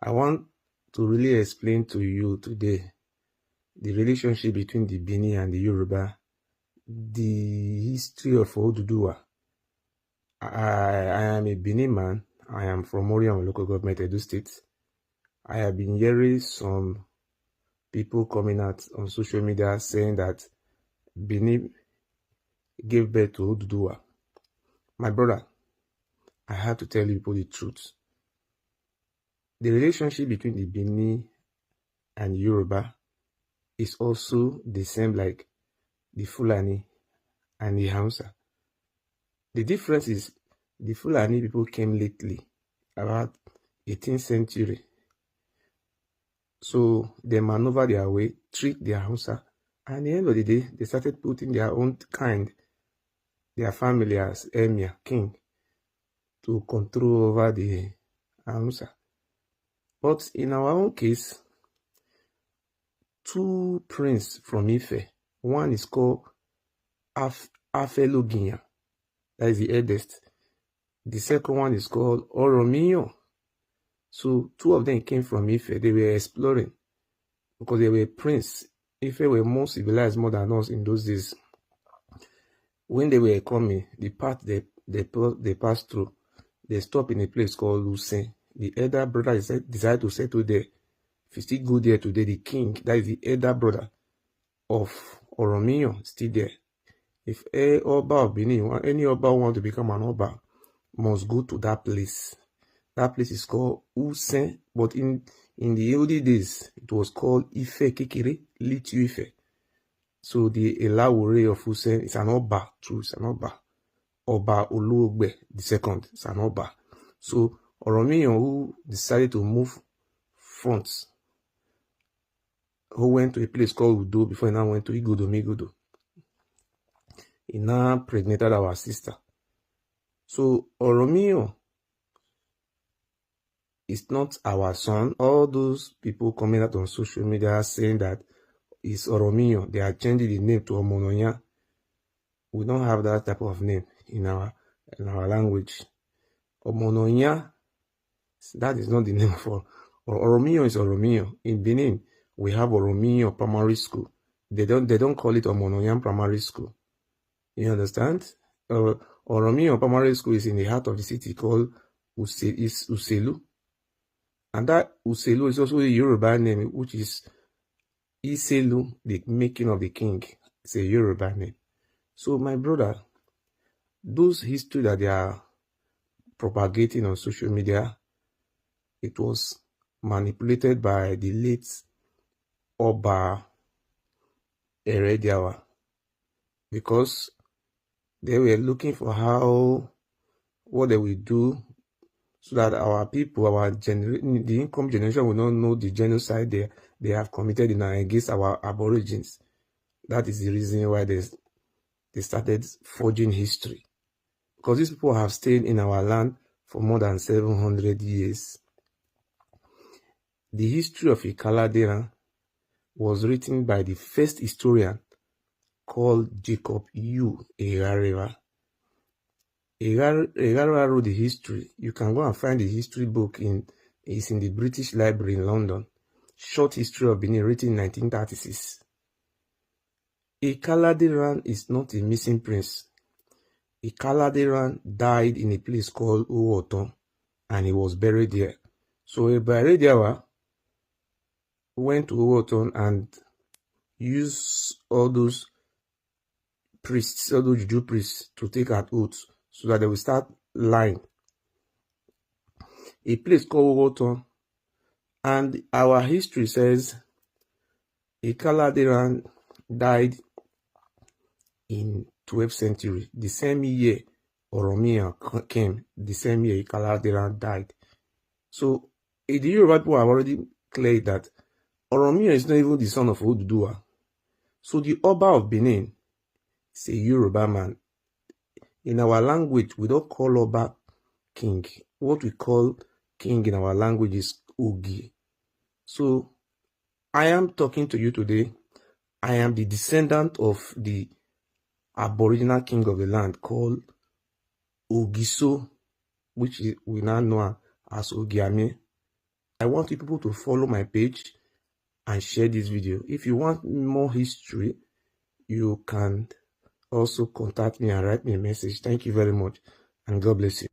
I want to really explain to you today the relationship between the Bini and the Yoruba, the history of Oduduwa. I am a Bini man. I am from Orion local government, Edo State. I have been hearing some people coming out on social media saying that Bini gave birth to Oduduwa. My brother, I have to tell you people the truth. The relationship between the Bini and Yoruba is also the same like the Fulani and the Hausa. The difference is the Fulani people came lately, about 18th century. So they maneuver their way, treat their Hausa, and at the end of the day, they started putting their own kind, their family as emir, king, to control over the Hausa. But in our own case, two princes from Ife, one is called Afeloginya, that is the eldest. The second one is called Oromio. So two of them came from Ife. They were exploring because they were princes. Ife were more civilized more than us in those days. When they were coming, the path they passed through, they stopped in a place called Lucin. The elder brother decided to settle there. If you still go there today, the king, that is the elder brother of Oromio, still there. If Oba of Benin, any Oba want to become an Oba, must go to that place. That place is called Usen, but in the early days, it was called Ife Kekere, Litu Ife. So the Elawore of Usen is an Oba, true, it's an Oba. Oba Oluogbe, the second, is an Oba. So Oromio, who decided to move fronts, who went to a place called Udo before he now went to Igodo Migodo. He now pregnated our sister. So Oromio is not our son. All those people coming out on social media saying that it's Oromio, they are changing the name to Omonoya. We don't have that type of name in our language. Omonoya, that is not the name for Oromio. Is Oromio. In Benin, we have Oromio Primary School. They don't call it Omonoya Primary School. You understand? Oromio Primary School is in the heart of the city called Uselu. And that Uselu is also a Yoruba name, which is Iselu, the making of the king. It's a Yoruba name. So my brother, those history that they are propagating on social media, it was manipulated by the late Oba Erediawa, because they were looking for what they will do so that our people, the income generation will not know the genocide they have committed against our aborigines. That is the reason why they started forging history. Because these people have stayed in our land for more than 700 years. The history of Ikaladera was written by the first historian called Jacob U. Egareva. Egareva wrote the history. You can go and find the history book it's in the British Library in London. Short History of Benin, written in 1936. Ikaladeran is not a missing prince. Ikaladeran died in a place called Uwoton, and he was buried there. So Ebarediawa went to Uwoton and used all those priests, all those Juju priests, to take an oath so that they will start lying. A place called Uwoton, and our history says Ikaladeran died in 12th century, the same year Oromia came, the same year Ikaladeran died. So the Yoruba people have already cleared that Oromia is not even the son of Oduduwa. So the Oba of Benin is a Yoruba man. In our language, we don't call Oba king. What we call king in our language is Ogi. So I am talking to you today. I am the descendant of the Aboriginal king of the land called Ogiso, which we now know as Ogiame. I want you people to follow my page and share this video. If you want more history, you can also contact me and write me a message. Thank you very much, and God bless you.